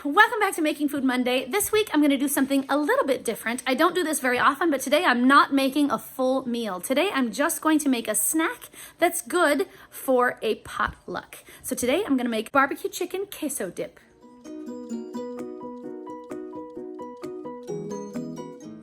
welcome back to Making Food Monday. This week I'm gonna do something a little bit different. I don't do this very often, but today I'm not making a full meal. Today I'm just going to make a snack that's good for a potluck. So today I'm gonna make barbecue chicken queso dip.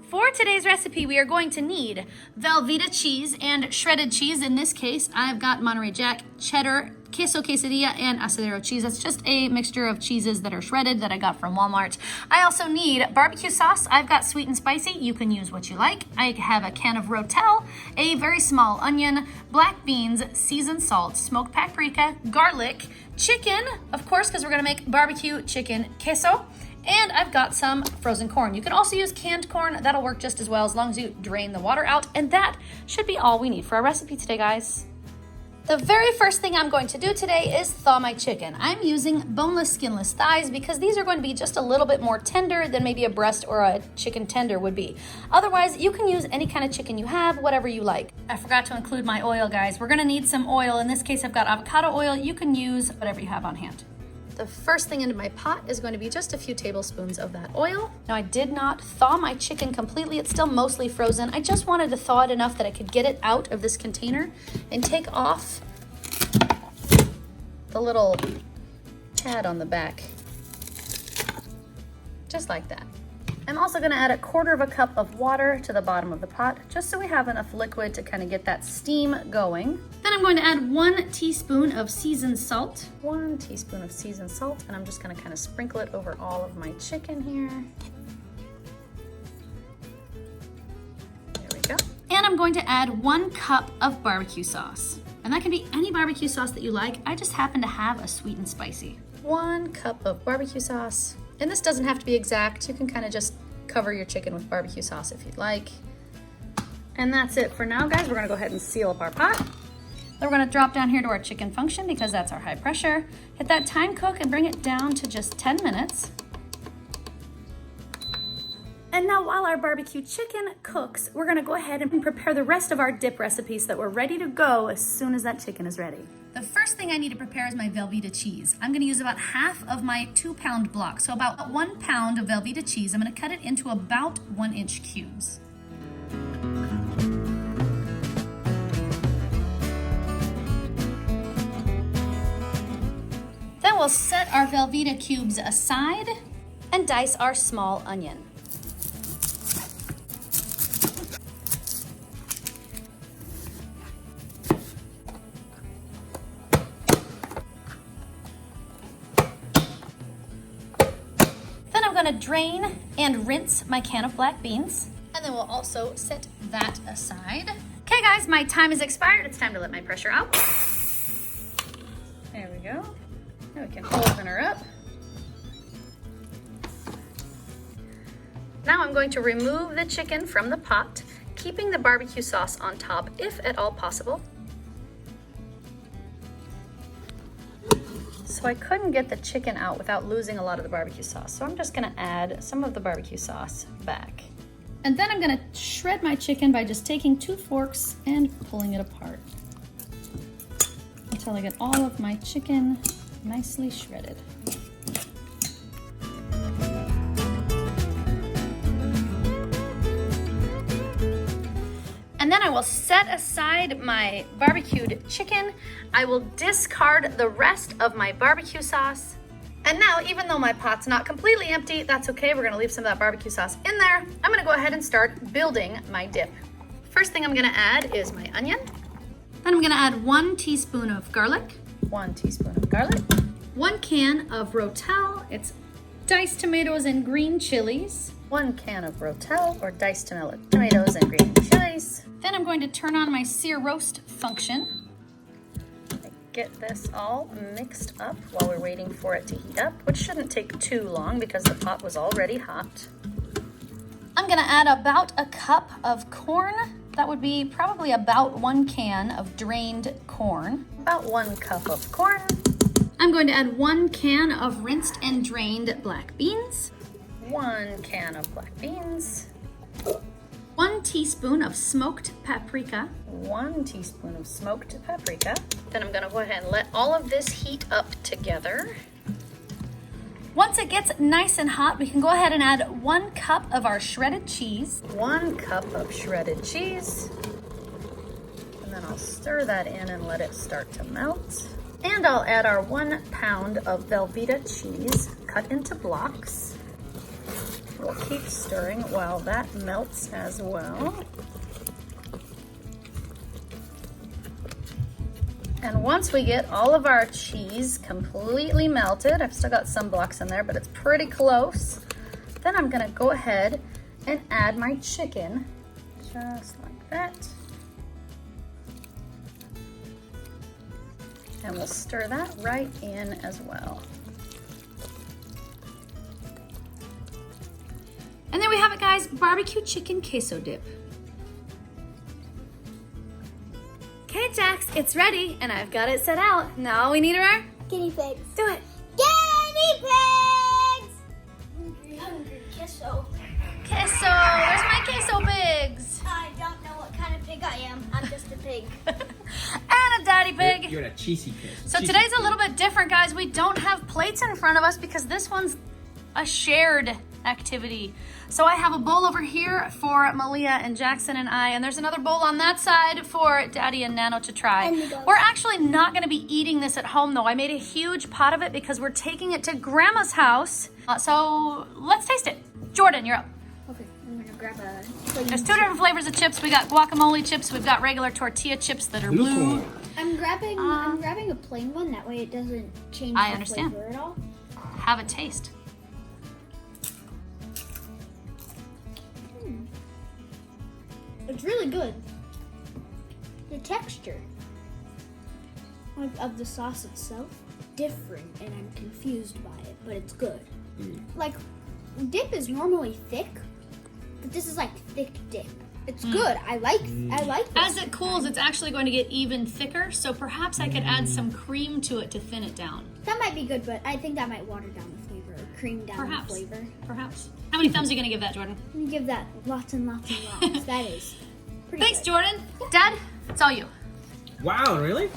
For today's recipe, we are going to need Velveeta cheese and shredded cheese. In this case, I've got Monterey Jack, cheddar, queso quesadilla, and asadero cheese. That's just a mixture of cheeses that are shredded that I got from Walmart. I also need barbecue sauce. I've got sweet and spicy. You can use what you like. I have a can of rotel, a very small onion, black beans, seasoned salt, smoked paprika, garlic, chicken, of course, because we're gonna make barbecue chicken queso. And I've got some frozen corn. You can also use canned corn. That'll work just as well as long as you drain the water out. And that should be all we need for our recipe today, guys. The very first thing I'm going to do today is thaw my chicken. I'm using boneless, skinless thighs because these are going to be just a little bit more tender than maybe a breast or a chicken tender would be. Otherwise, you can use any kind of chicken you have, whatever you like. I forgot to include my oil, guys. We're gonna need some oil. In this case, I've got avocado oil. You can use whatever you have on hand. The first thing into my pot is going to be just a few tablespoons of that oil. Now, I did not thaw my chicken completely. It's still mostly frozen. I just wanted to thaw it enough that I could get it out of this container and take off the little pad on the back, just like that. I'm also gonna add 1/4 cup of water to the bottom of the pot, just so we have enough liquid to kind of get that steam going. Then I'm going to add 1 teaspoon of seasoned salt. 1 teaspoon of seasoned salt, and I'm just gonna kind of sprinkle it over all of my chicken here. There we go. And I'm going to add 1 cup of barbecue sauce. And that can be any barbecue sauce that you like. I just happen to have a sweet and spicy. 1 cup of barbecue sauce. And this doesn't have to be exact. You can kind of just cover your chicken with barbecue sauce if you'd like. And that's it for now, guys. We're gonna go ahead and seal up our pot. Then we're gonna drop down here to our chicken function because that's our high pressure. Hit that time cook and bring it down to just 10 minutes. And now while our barbecue chicken cooks, we're gonna go ahead and prepare the rest of our dip recipe so that we're ready to go as soon as that chicken is ready. The first thing I need to prepare is my Velveeta cheese. I'm gonna use about half of my 2-pound block. So about 1 pound of Velveeta cheese. I'm gonna cut it into about 1-inch cubes. Then we'll set our Velveeta cubes aside and dice our small onion. I'm gonna drain and rinse my can of black beans, and then we'll also set that aside. Okay guys, my time has expired. It's time to let my pressure out. There we go. Now we can open her up. Now I'm going to remove the chicken from the pot, keeping the barbecue sauce on top if at all possible. So I couldn't get the chicken out without losing a lot of the barbecue sauce. So I'm just gonna add some of the barbecue sauce back. And then I'm gonna shred my chicken by just taking 2 forks and pulling it apart until I get all of my chicken nicely shredded. And then I will set aside my barbecued chicken. I will discard the rest of my barbecue sauce. And now, even though my pot's not completely empty, that's okay. We're gonna leave some of that barbecue sauce in there. I'm gonna go ahead and start building my dip. First thing I'm gonna add is my onion. Then I'm gonna add 1 teaspoon of garlic. 1 teaspoon of garlic. 1 can of rotel. It's diced tomatoes and green chilies. 1 can of rotel, or diced tomatoes and green chilies. Then I'm going to turn on my sear roast function. Get this all mixed up while we're waiting for it to heat up, which shouldn't take too long because the pot was already hot. I'm gonna add about 1 cup of corn. That would be probably about 1 can of drained corn. About 1 cup of corn. I'm going to add 1 can of rinsed and drained black beans. 1 can of black beans. 1 teaspoon of smoked paprika. 1 teaspoon of smoked paprika. Then I'm gonna go ahead and let all of this heat up together. Once it gets nice and hot, we can go ahead and add 1 cup of our shredded cheese. 1 cup of shredded cheese. And then I'll stir that in and let it start to melt. And I'll add our 1 pound of Velveeta cheese cut into blocks. We'll keep stirring while that melts as well. And once we get all of our cheese completely melted, I've still got some blocks in there, but it's pretty close, then I'm gonna go ahead and add my chicken, just like that. And we'll stir that right in as well. And there we have it, guys, barbecue chicken queso dip. Okay, Jax, it's ready, and I've got it set out. Now all we need are our guinea pigs. Do it. Guinea pigs! Hungry queso. Queso, where's my queso pigs? I don't know what kind of pig I am. I'm just a pig. And a daddy pig. You're a cheesy pig. So today's a little bit different, guys. We don't have plates in front of us because this one's a shared activity. So I have a bowl over here for Malia and Jackson and I, and there's another bowl on that side for Daddy and Nano to try. We're actually not going to be eating this at home, though. I made a huge pot of it because we're taking it to Grandma's house. So let's taste it. Jordan, you're up. Okay, I'm gonna grab a There's 2 different flavors of chips. We got guacamole chips. We've got regular tortilla chips that are blue. I'm grabbing a plain one. That way it doesn't change I the understand. flavor at all. Have a taste. It's really good. The texture of the sauce itself, different, and I'm confused by it, but it's good. Like, dip is normally thick, but this is like thick dip. It's good. I like this. As it cools, it's actually going to get even thicker, so perhaps I could add some cream to it to thin it down. That might be good, but I think that might water down the flavor, or cream down the flavor. Perhaps. How many thumbs are you going to give that, Jordan? I'm gonna give that lots and lots and lots. That is pretty Thanks, good. Jordan. Dad, it's all you. Wow, really?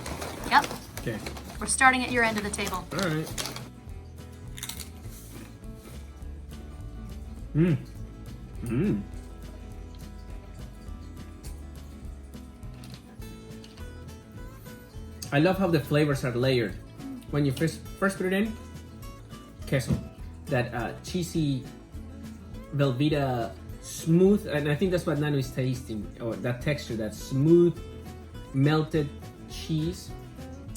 Yep. Okay. We're starting at your end of the table. All right. I love how the flavors are layered. When you first put it in, queso, that cheesy Velveeta smooth, and I think that's what Nano is tasting, or that texture, that smooth melted cheese.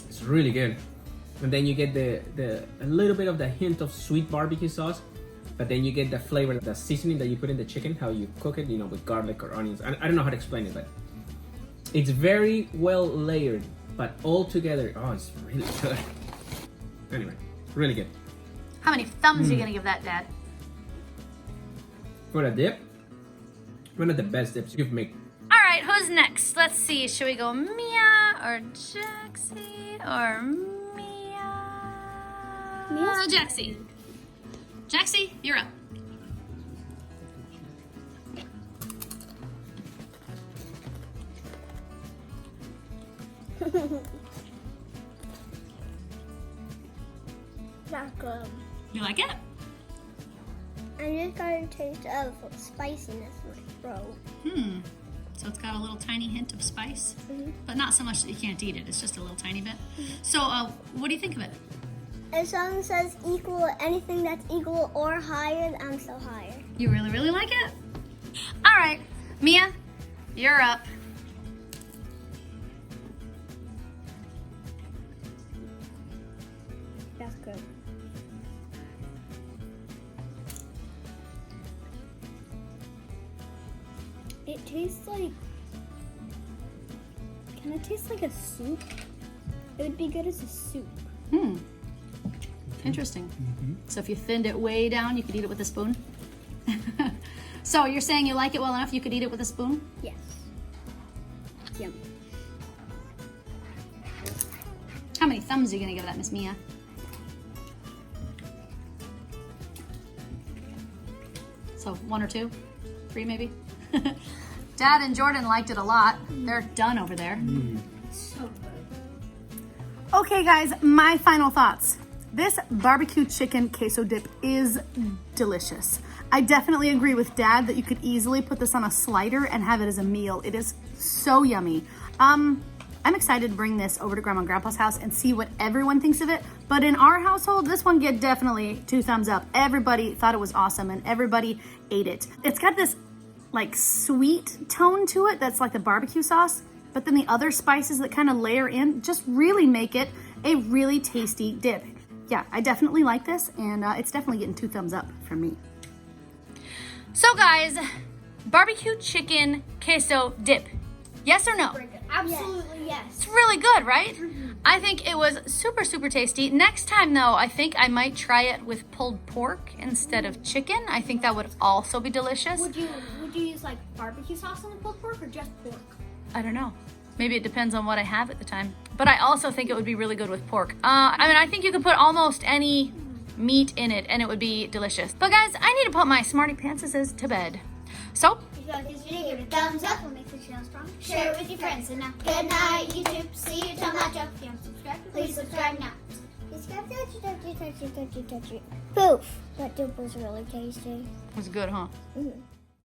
It's really good. And then you get a little bit of the hint of sweet barbecue sauce, but then you get the flavor, the seasoning that you put in the chicken, how you cook it, with garlic or onions. I don't know how to explain it, but it's very well layered, but all together, oh, it's really good. Anyway, really good. How many thumbs are you going to give that, Dad? For a dip, one of the best dips you've made. All right, who's next? Let's see. Should we go Mia or Jaxie or Mia? Jaxie. Jaxie, you're up. Not good. You like it? I'm just got a taste of spiciness in my throat. So it's got a little tiny hint of spice, but not so much that you can't eat it. It's just a little tiny bit. So what do you think of it? If someone says equal, anything that's equal or higher, I'm still higher. You really, really like it? All right, Mia, you're up. That's good. It tastes like, kind of tastes like a soup. It would be good as a soup. Interesting. So if you thinned it way down, you could eat it with a spoon? So you're saying you like it well enough you could eat it with a spoon? Yes. Yum. How many thumbs are you going to give that, Miss Mia? So 1 or 2? 3 maybe? Dad and Jordan liked it a lot. They're done over there. So good. Okay, guys, my final thoughts. This barbecue chicken queso dip is delicious. I definitely agree with Dad that you could easily put this on a slider and have it as a meal. It is so yummy. I'm excited to bring this over to Grandma and Grandpa's house and see what everyone thinks of it. But in our household, this one get definitely 2 thumbs up. Everybody thought it was awesome and everybody ate it. It's got this like sweet tone to it that's like the barbecue sauce, but then the other spices that kind of layer in just really make it a really tasty dip. Yeah, I definitely like this, and it's definitely getting 2 thumbs up from me. So guys, barbecue chicken queso dip. Yes or no? Absolutely yes. It's really good, right? I think it was super, super tasty. Next time though, I think I might try it with pulled pork instead of chicken. I think that would also be delicious. Would you use like barbecue sauce on the pulled pork or just pork? I don't know. Maybe it depends on what I have at the time. But I also think it would be really good with pork. I mean, I think you could put almost any meat in it and it would be delicious. But guys, I need to put my Smartypants to bed. So, If you like this video, give it a thumbs up. It'll make the channel strong. Share it with your friends. And now, good night, YouTube. See you till next time. If you haven't subscribed, please subscribe now. Subscribe, touch it. Poof. That dip was really tasty. it was good, huh?